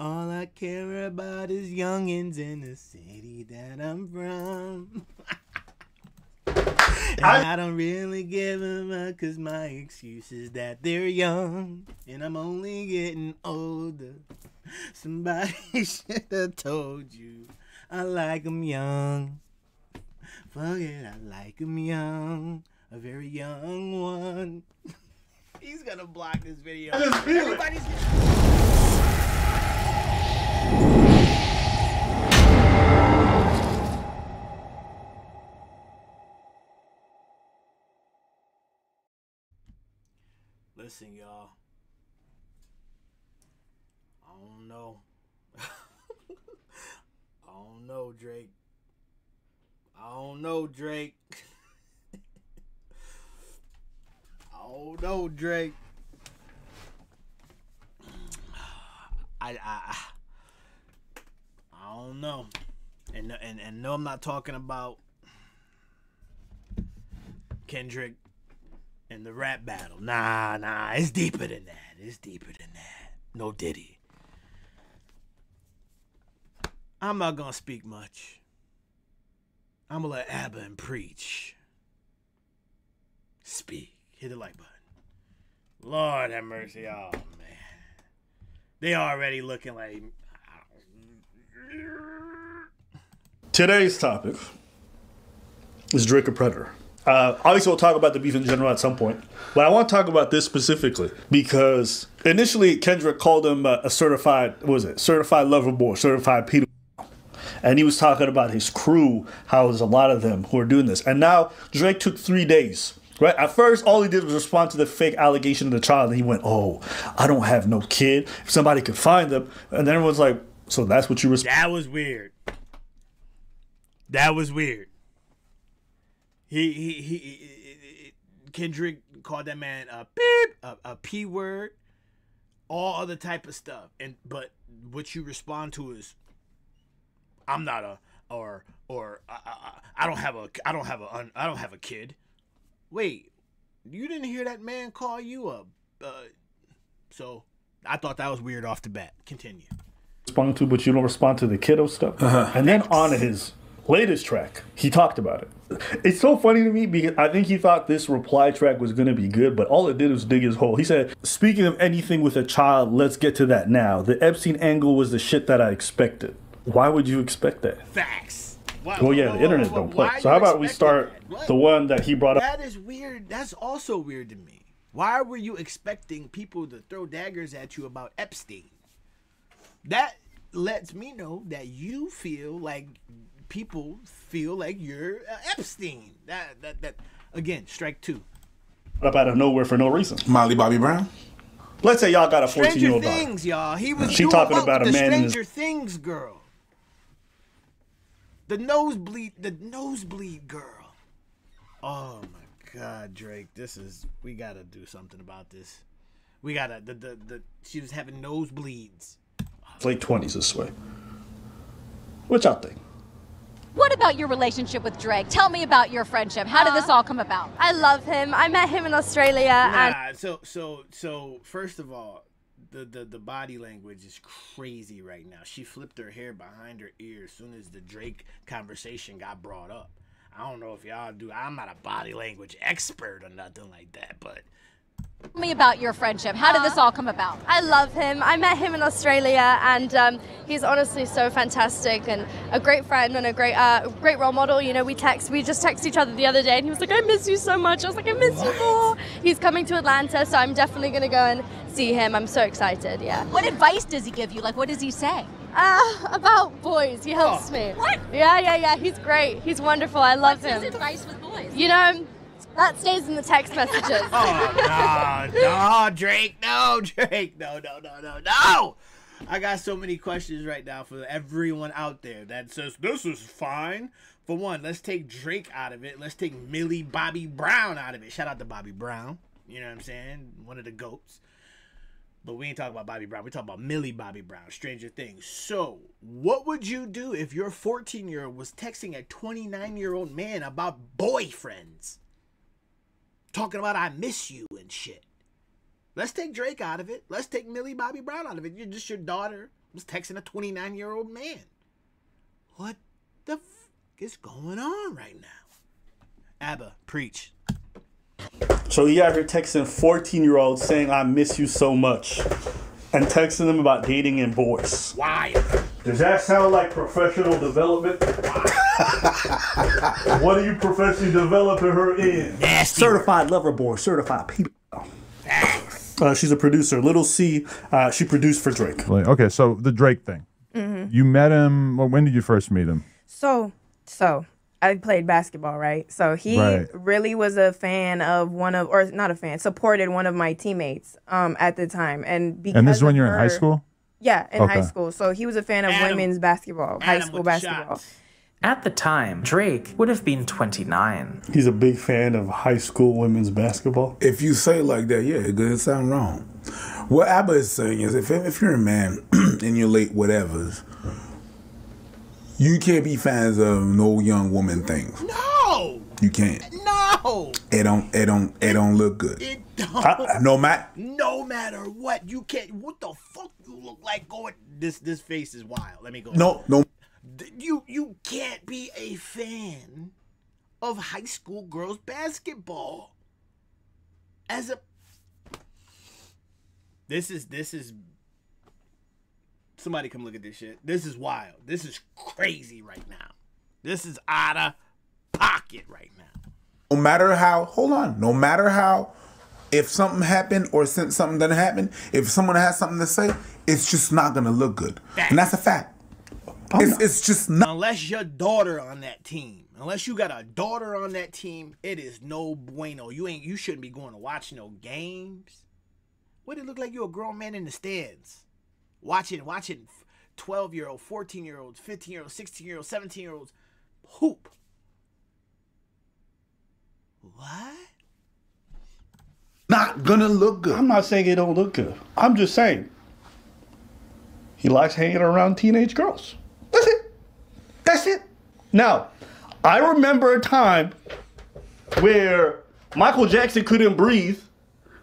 All I care about is youngins in the city that I'm from. And I don't really give a fuck, cause my excuse is that they're young and I'm only getting older. Somebody should have told you I like 'em young. Fuck it, I like 'em young. A very young one. He's gonna block this video. Everybody's... Listen, y'all. I don't know. I don't know, Drake. I don't know, Drake. I don't know, Drake. I don't know. And no, I'm not talking about Kendrick and the rap battle. Nah, it's deeper than that. It's deeper than that. No Diddy. I'm not gonna speak much. I'm gonna let Abba and Preach speak. Hit the like button. Lord have mercy. Oh, man. They already looking like... Today's topic is Drake a predator. Obviously, we'll talk about the beef in general at some point. But I want to talk about this specifically because initially Kendrick called him a certified, what was it? Certified lover boy, certified pedophile. And he was talking about his crew, how there's a lot of them who are doing this. And now Drake took 3 days. Right? At first, all he did was respond to the fake allegation of the child. And he went, oh, I don't have no kid. If somebody could find them. And then everyone's like, so that's what you respond. That was weird. That was weird. Kendrick called that man a beep, a P word, all other type of stuff. But what you respond to is, I'm not a, or I don't have a kid. Wait, you didn't hear that man call you a... so, I thought that was weird off the bat. Continue. Respond to, but you don't respond to the kiddo stuff. And then on his latest track, he talked about it. It's so funny to me because I think he thought this reply track was going to be good, but all it did was dig his hole. He said, speaking of anything with a child, let's get to that now. The Epstein angle was the shit that I expected. Why would you expect that? Facts. Well, yeah, the internet don't play. So how about we start the one that he brought up? That is weird. That's also weird to me. Why were you expecting people to throw daggers at you about Epstein? That lets me know that you feel like people feel like you're Epstein. That again, strike two. Up out of nowhere for no reason. Miley Bobby Brown. Let's say y'all got a 14-year-old daughter. Stranger Things, y'all. He was She doing talking what about with a the man in his... Stranger Things girl. The nosebleed girl. Oh my God, Drake, we gotta do something about this. We gotta, she was having nosebleeds. Late 20s this way. What y'all think? What about your relationship with Drake? Tell me about your friendship. How did this all come about? I love him. I met him in Australia. And so first of all, the body language is crazy right now. She flipped her hair behind her ear as soon as the Drake conversation got brought up. I don't know if y'all do. I'm not a body language expert or nothing like that, but... Tell me about your friendship. How did this all come about? I love him. I met him in Australia, and he's honestly so fantastic and a great friend and a great role model. You know, we just texted each other the other day, and he was like, I miss you so much. I was like, I miss you more. He's coming to Atlanta, so I'm definitely going to go and see him. I'm so excited, yeah. What advice does he give you? Like, what does he say? About boys. He helps me. What? Yeah. He's great. He's wonderful. I love him. What's his advice with boys? You know... That stays in the text messages. Oh, no, Drake. No, Drake. No. I got so many questions right now for everyone out there that says, this is fine. For one, let's take Drake out of it. Let's take Millie Bobby Brown out of it. Shout out to Bobby Brown. You know what I'm saying? One of the GOATs. But we ain't talking about Bobby Brown. We talking about Millie Bobby Brown, Stranger Things. So, what would you do if your 14-year-old was texting a 29-year-old man about boyfriends? Talking about I miss you and shit. Let's take Drake out of it. Let's take Millie Bobby Brown out of it. You're just your daughter was texting a 29-year-old man. What the f is going on right now? Abba, preach. So he out here texting 14-year-olds saying, I miss you so much. And texting them about dating and boys. Why? Does that sound like professional development? What are you professionally developing her in? Nasty. Certified lover boy, certified people. She's a producer. Little C, she produced for Drake. Okay, so the Drake thing. You met him, well, when did you first meet him? So I played basketball, right? So he really was a fan of not a fan, supported one of my teammates at the time. And this is when you're in high school? Yeah, in high school. So he was a fan of women's basketball, high school basketball. At the time, Drake would have been 29. He's a big fan of high school women's basketball. If you say it like that, yeah, it doesn't sound wrong. What Abba is saying is if you're a man in your late whatevers, you can't be fans of no young woman things. No! You can't. No! It don't look good. It don't. No matter what, you can't. What the fuck you look like going? This face is wild. Let me go. No. You can't be a fan of high school girls basketball. This is somebody come look at this shit. This is wild. This is crazy right now. This is out of pocket right now. No matter how, if something happened or since something doesn't happen, if someone has something to say, it's just not gonna look good. And that's a fact. It's just not. Unless your daughter on that team, unless you got a daughter on that team, it is no bueno. You shouldn't be going to watch no games. What it look like you a grown man in the stands, watching 12-year-old, 14-year-olds, 15-year-olds, 16-year-olds, 17-year-olds hoop. What? Not gonna look good. I'm not saying it don't look good. I'm just saying he likes hanging around teenage girls. That's it. Now, I remember a time where Michael Jackson couldn't breathe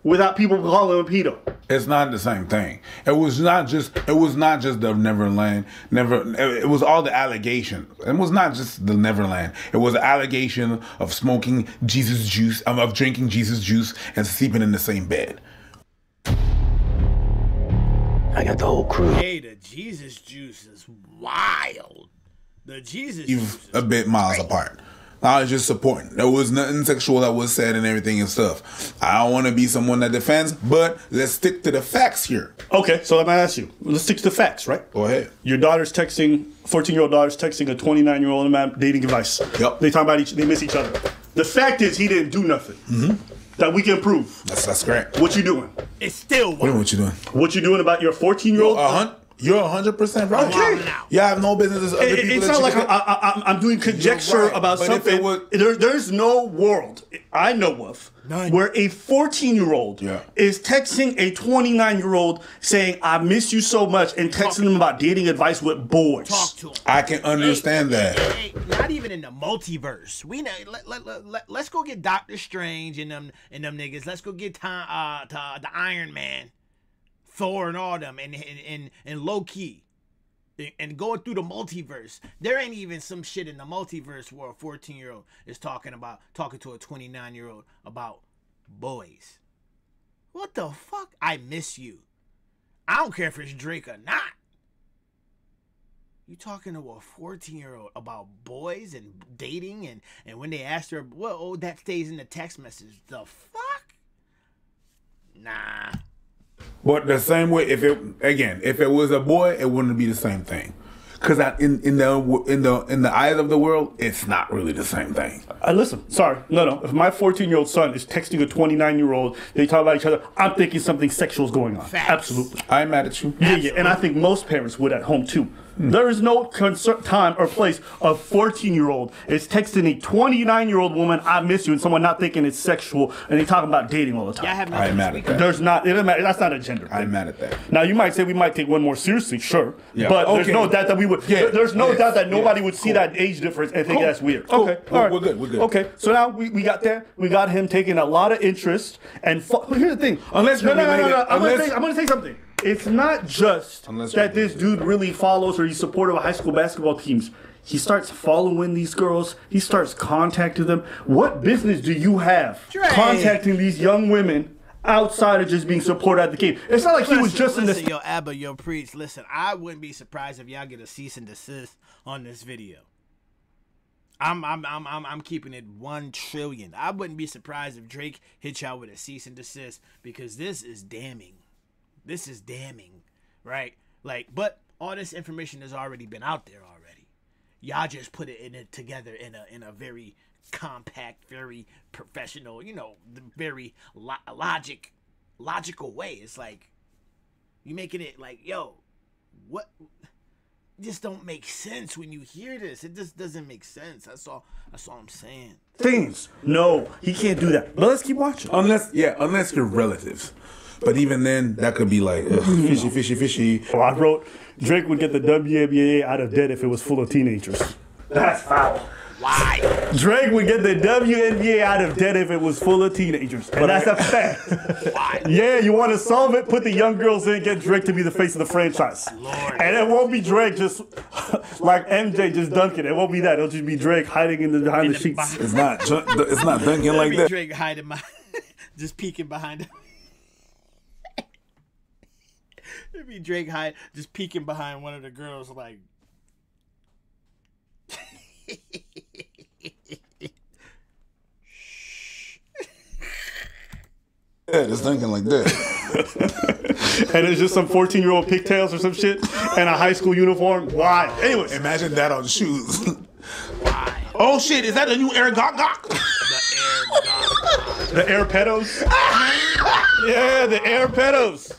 without people calling him pedo. It's not the same thing. It was not just the Neverland. It was all the allegations. It was not just the Neverland. It was an allegation of smoking Jesus juice, of drinking Jesus juice and sleeping in the same bed. I got the whole crew. Hey, the Jesus juice is wild. The Jesus juice is a bit miles apart. I was just supporting. There was nothing sexual that was said and everything and stuff. I don't want to be someone that defends, but let's stick to the facts here. Okay, so let me ask you. Let's stick to the facts, right? Go ahead. Your daughter's texting, 14-year-old daughter's texting a 29-year-old man dating advice. Yep. They talk about they miss each other. The fact is he didn't do nothing. That we can prove. That's correct. What you doing? It's still wild. What you doing? What you doing about your 14-year-old? You're 100% right. Okay. You have no business. It's not like I'm doing conjecture about something. There's no world I know of where a 14-year-old is texting a 29-year-old saying, I miss you so much, and texting them about dating advice with boys. Talk to him. I can understand that. Hey, not even in the multiverse. We know. Let's go get Doctor Strange and them niggas. Let's go get the Iron Man, Thor, and all them, and Loki, and going through the multiverse. There ain't even some shit in the multiverse where a 14-year-old is talking to a 29-year-old about boys. What the fuck? I miss you. I don't care if it's Drake or not. You talking to a 14-year-old about boys and dating, and when they asked her, well, that stays in the text message. The fuck? Nah. But the same way, if it was a boy, it wouldn't be the same thing. Because in the eyes of the world, it's not really the same thing. Listen, sorry, no. If my 14-year-old son is texting a 29-year-old, they talk about each other, I'm thinking something sexual is going on. Facts. Absolutely. I'm mad at you. Yeah, and I think most parents would at home too. There is no time or place a 14-year-old is texting a 29-year-old woman, "I miss you," and someone not thinking it's sexual, and they talking about dating all the time. I'm mad at that. There's not. It doesn't matter. That's not a gender thing. I'm mad at that. Now you might say we might take one more seriously, sure, Yeah. but there's Okay. no doubt that we would. Yeah. There's no Yes. doubt that nobody Yes. would see Cool. that age difference and think Cool. that's weird. Cool. Okay, all right. We're good. We're good. Okay, so now we got that. We got him taking a lot of interest and. Here's the thing. Unless no. we related- I'm unless- gonna say something. It's not just Unless that we- this dude really follows or he's supportive of high school basketball teams. He starts following these girls. He starts contacting them. What business do you have contacting these young women outside of just being supportive at the game? It's not like he was just in this. Yo, Abba, yo, Preach. Listen, I wouldn't be surprised if y'all get a cease and desist on this video. I'm keeping it 1 trillion. I wouldn't be surprised if Drake hit y'all with a cease and desist because this is damning. This is damning, right? Like, but all this information has already been out there already. Y'all just put it together in a very compact, very professional, very logical way. It's like you making it like, yo, what? Just don't make sense when you hear this. It just doesn't make sense. That's all I'm saying. Things. No, he can't do that. But let's keep watching. Unless you're relatives. But even then, that could be like fishy. Oh, I wrote Drake would get the WNBA out of debt if it was full of teenagers. That's foul. Why? Drake would get the WNBA out of debt if it was full of teenagers. And that's a fact. Why? Yeah, you want to solve it? Put the young girls in, get Drake to be the face of the franchise. Lord. And it won't be Drake just like MJ just dunking. It won't be that. It'll just be Drake hiding behind the sheets. It's not dunking like that. Drake hiding just peeking behind him. It'd be Drake just peeking behind one of the girls like. Yeah, just thinking like that. And it's just some 14-year-old pigtails or some shit and a high school uniform. Why? Anyways. Imagine that on shoes. Why? Oh shit, is that the new Air Gok Gok? The Air Pedos? Yeah, the Air Pedos.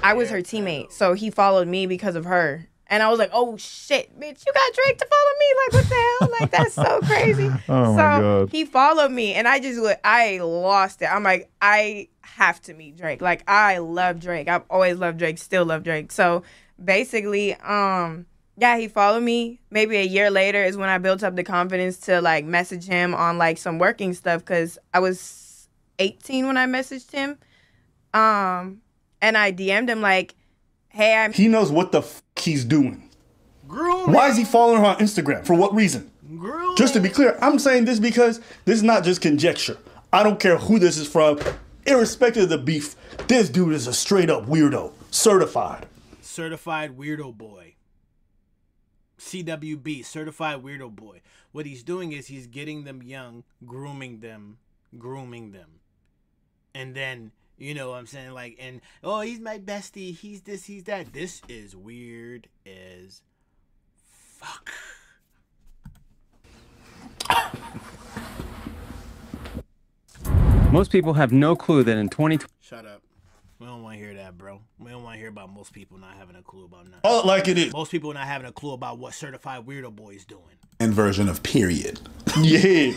I was her teammate, so he followed me because of her. And I was like, oh shit, bitch, you got Drake to follow me? Like, what the hell? Like, that's so crazy. Oh my God. He followed me, and I lost it. I'm like, I have to meet Drake. Like, I love Drake. I've always loved Drake, still love Drake. So basically, yeah, he followed me. Maybe a year later is when I built up the confidence to like message him on like some working stuff, because I was 18 when I messaged him. And I DM'd him like, hey, He knows what the he's doing. Grooming. Why is he following her on Instagram? For what reason? Grooming. Just to be clear, I'm saying this because this is not just conjecture. I don't care who this is from. Irrespective of the beef, this dude is a straight up weirdo. Certified. Certified weirdo boy. CWB, certified weirdo boy. What he's doing is he's getting them young, grooming them. And then, you know what I'm saying? Like, and, oh, he's my bestie. He's this, he's that. This is weird as fuck. Most people have no clue that in 2020. Shut up. We don't want to hear that, bro. We don't want to hear about most people not having a clue about nothing. Oh, like it is. Most people not having a clue about what certified weirdo boy is doing. And version of period. Yeah.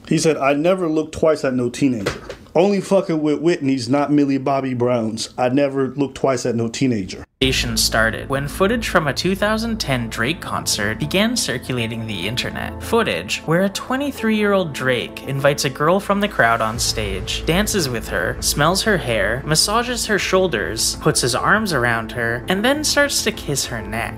He said, I never looked twice at no teenager. Only fucking with Whitney's, not Millie Bobby Brown's. I never looked twice at no teenager. Started when footage from a 2010 Drake concert began circulating the internet. Footage where a 23-year-old Drake invites a girl from the crowd on stage, dances with her, smells her hair, massages her shoulders, puts his arms around her, and then starts to kiss her neck.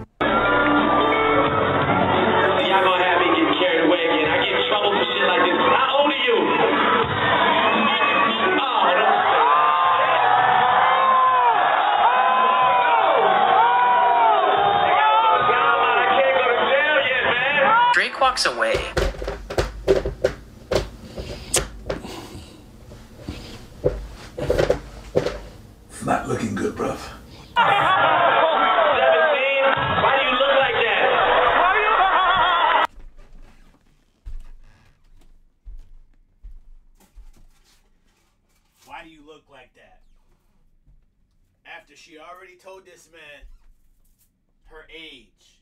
Drake walks away. It's not looking good, bruv. 17, why do you look like that? Why do you look like that? After she already told this man, her age.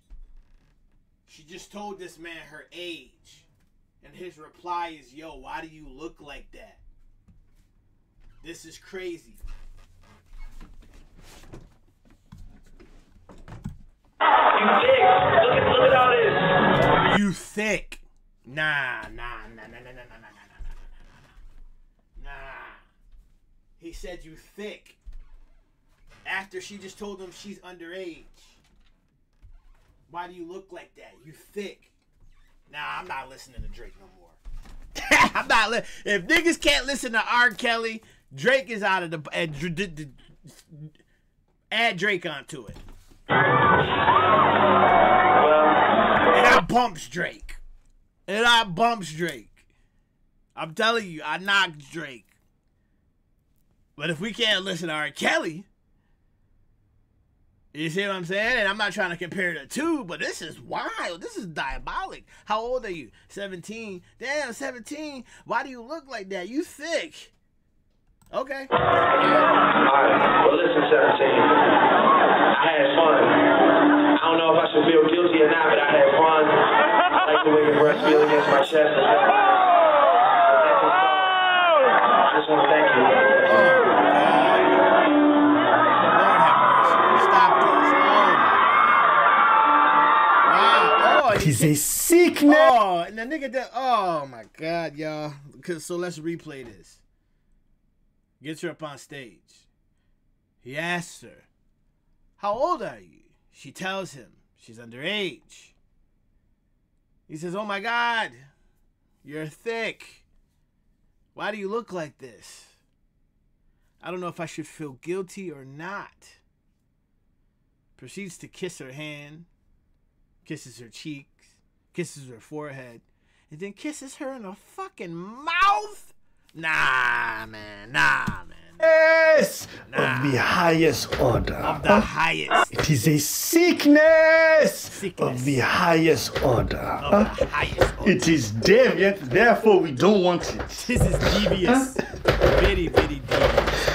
She just told this man her age. And his reply is, yo, why do you look like that? This is crazy. You thick. Look at all this. You thick. Nah. He said you thick. After she just told him she's underage. Why do you look like that? You thick. Nah, I'm not listening to Drake no more. I'm not if niggas can't listen to R. Kelly, Drake is out of the add Drake onto it. And I bumps Drake. I'm telling you, I knocked Drake. But if we can't listen to R. Kelly, you see what I'm saying? And I'm not trying to compare the two, but this is wild. This is diabolic. How old are you? 17. Damn, 17. Why do you look like that? You thick. Okay. Alright, well listen, 17. I had fun. I don't know if I should feel guilty or not, but I had fun. I like the way your breath feel against my chest. I just want to thank you. It is a sickness. Oh, and the nigga that. Oh my God, y'all. So let's replay this. Gets her up on stage. He asks her, "How old are you?" She tells him she's underage. He says, "Oh my God, you're thick. Why do you look like this? I don't know if I should feel guilty or not." Proceeds to kiss her hand, kisses her cheeks, kisses her forehead, and then kisses her in the fucking mouth? Nah, man. Yes! Of the highest order. Of the highest. It is a sickness of the highest order. Of the highest order. It is deviant, therefore we don't want it. This is devious. Very, very devious.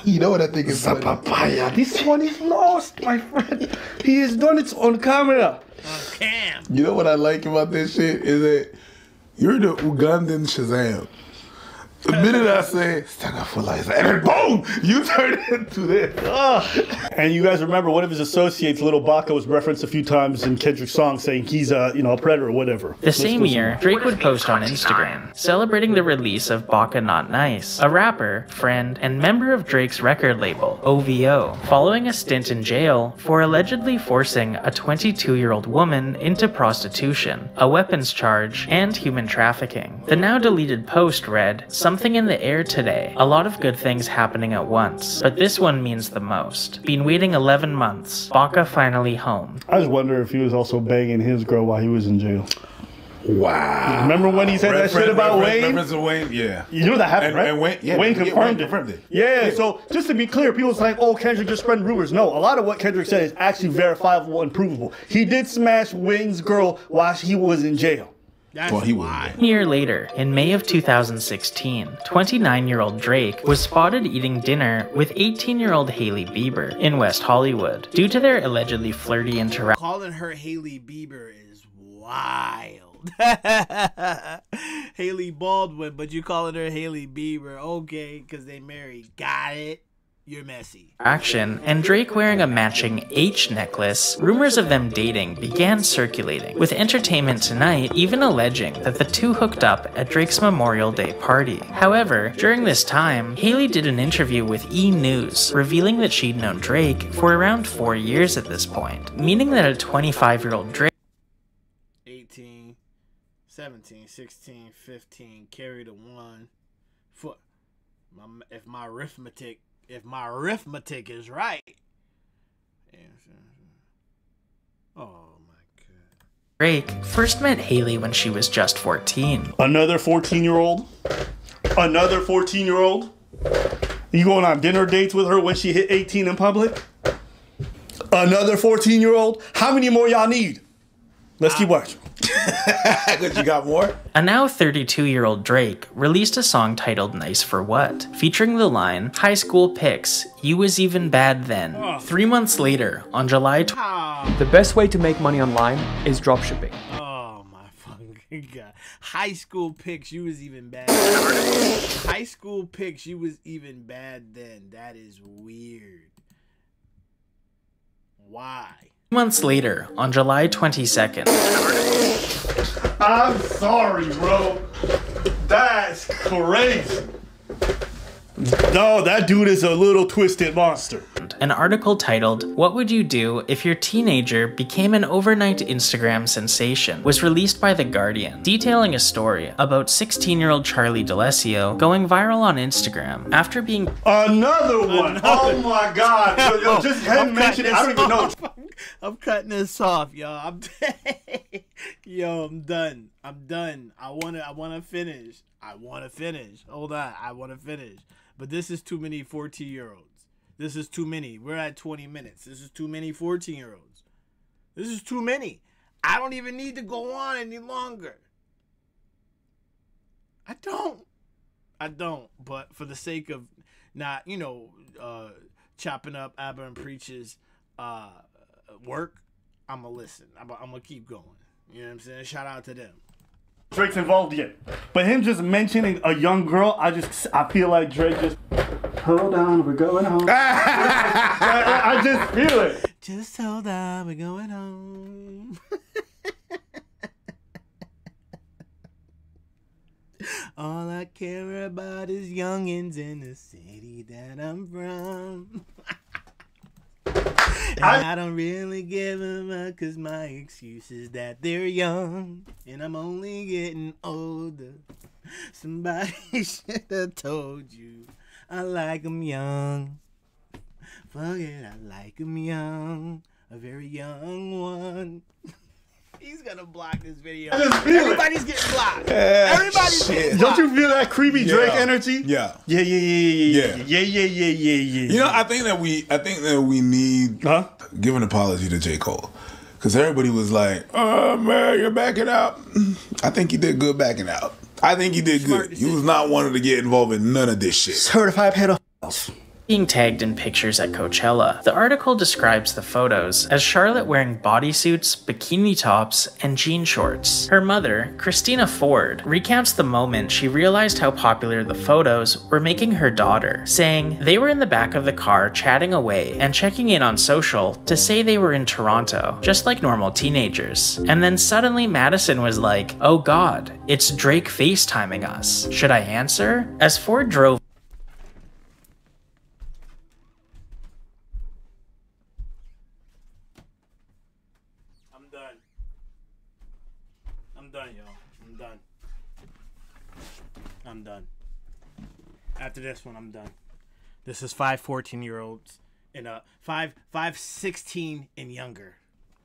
You know what I think is funny? Papaya. This one is lost, my friend. He has done it on camera. On cam. You know what I like about this shit is that you're the Ugandan Shazam. The minute I say Stagafula, and then boom, you turn into this. And you guys remember one of his associates, Little Baca, was referenced a few times in Kendrick's song, saying he's a predator or whatever. The same year, Drake would post on Instagram, celebrating the release of Baca Not Nice, a rapper, friend, and member of Drake's record label, OVO, following a stint in jail for allegedly forcing a 22-year-old woman into prostitution, a weapons charge, and human trafficking. The now deleted post read, "Something in the air today. A lot of good things happening at once, but this one means the most. Been waiting 11 months. Baca finally home." I just wonder if he was also banging his girl while he was in jail. Wow. Remember when he said that shit about Wayne? Yeah. You knew that happened, right? And Wayne confirmed it. Yeah, so just to be clear, people's like, oh, Kendrick just spread rumors. No, a lot of what Kendrick said is actually verifiable and provable. He did smash Wayne's girl while he was in jail. That's why. A year later, in May of 2016, 29-year-old Drake was spotted eating dinner with 18-year-old Hailey Bieber in West Hollywood. Due to their allegedly flirty interaction, calling her Hailey Bieber is wild. Hailey Baldwin, but you calling her Hailey Bieber. Okay, because they married. Got it. You're messy. And Drake wearing a matching H necklace, rumors of them dating began circulating, with Entertainment Tonight even alleging that the two hooked up at Drake's Memorial Day party. However, during this time, Hailey did an interview with E! News, revealing that she'd known Drake for around 4 years at this point, meaning that a 25-year-old Drake 18, 17, 16, 15, carry the one. If my arithmetic is right. Oh my God. Drake first met Hailey when she was just 14. Another 14-year-old? Another 14-year-old? You going on dinner dates with her when she hit 18 in public? Another 14-year-old? How many more y'all need? Let's keep watching. Because you got more? A now 32-year-old Drake released a song titled Nice for What, featuring the line, "High school pics, you was even bad then." 3 months later, on July The best way to make money online is dropshipping. Oh my fucking god. High school pics, you was even bad. High school pics, you was even bad then. That is weird. Why? months later, on July 22nd. I'm sorry, bro. That's crazy. No, that dude is a little twisted monster. An article titled, "What Would You Do If Your Teenager Became an Overnight Instagram Sensation?" was released by The Guardian, detailing a story about 16-year-old Charlie D'Alessio going viral on Instagram after being— Another one! Oh my god! Yo, just him mentioning it, I don't even know. I'm cutting this off, y'all. Yo, I'm done. I'm done. I wanna finish. Hold on. I wanna finish. But this is too many 14-year-olds. This is too many. We're at 20 minutes. This is too many 14-year-olds. This is too many. I don't even need to go on any longer. I don't. But for the sake of not, chopping up Abba and Preach's work, I'm going to listen. I'm going to keep going. You know what I'm saying? Shout out to them. Drake's involved yet. But him just mentioning a young girl, I feel like Drake just, hold on, we're going home. I just feel it. Just hold on, we're going home. All I care about is youngins in the city that I'm from. And I don't really give a fuck, cause my excuse is that they're young and I'm only getting older. Somebody should have told you I like them young. Fuck it, I like them young. A very young one. He's gonna block this video. Everybody's getting blocked. Everybody's getting blocked. Don't you feel that creepy Drake energy? Yeah. Yeah. You know, I think that we need give an apology to J. Cole. Because everybody was like, oh man, you're backing out. I think he did good backing out. I think he did good. He was not wanting to get involved in none of this shit. Certified pedophiles. Being tagged in pictures at Coachella. The article describes the photos as Charlotte wearing bodysuits, bikini tops, and jean shorts. Her mother, Christina Ford, recounts the moment she realized how popular the photos were making her daughter, saying they were in the back of the car chatting away and checking in on social to say they were in Toronto, just like normal teenagers. And then suddenly Madison was like, oh god, it's Drake FaceTiming us. Should I answer? As Ford drove I'm done. After this one, I'm done. This is 5 14-year-olds and 5 16 and younger,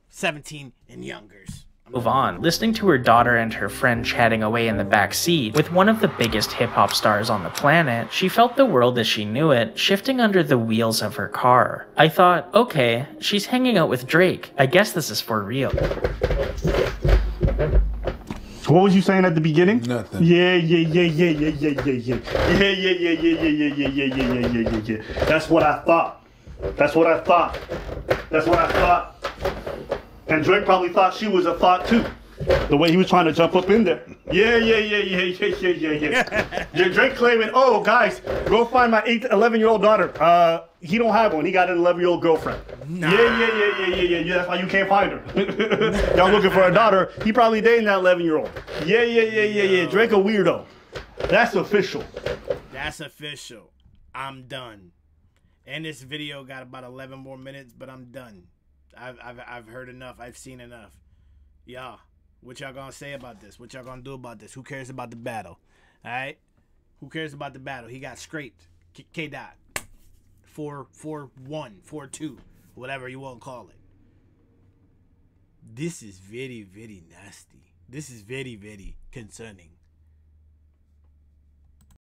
17 and youngers. Move on, listening to her daughter and her friend chatting away in the back seat with one of the biggest hip-hop stars on the planet, she felt the world as she knew it shifting under the wheels of her car. I thought, okay, she's hanging out with Drake. I guess this is for real. What was you saying at the beginning? Nothing. Yeah. That's what I thought. And Drake probably thought she was a thought too. The way he was trying to jump up in there. Yeah. Drake claiming, oh guys, go find my 11-year-old daughter. He don't have one. He got an 11-year-old girlfriend. Nah. Yeah. That's why you can't find her. Y'all looking for a daughter. He probably dating that 11-year-old. Yeah. Drake a weirdo. That's official. That's official. I'm done. And this video got about 11 more minutes, but I'm done. I've heard enough. I've seen enough. Yeah. What y'all gonna say about this? What y'all gonna do about this? Who cares about the battle? Alright? Who cares about the battle? He got scraped. K-Dot. 4-1, 4-2, whatever you want to call it. This is very, very nasty. This is very, very concerning.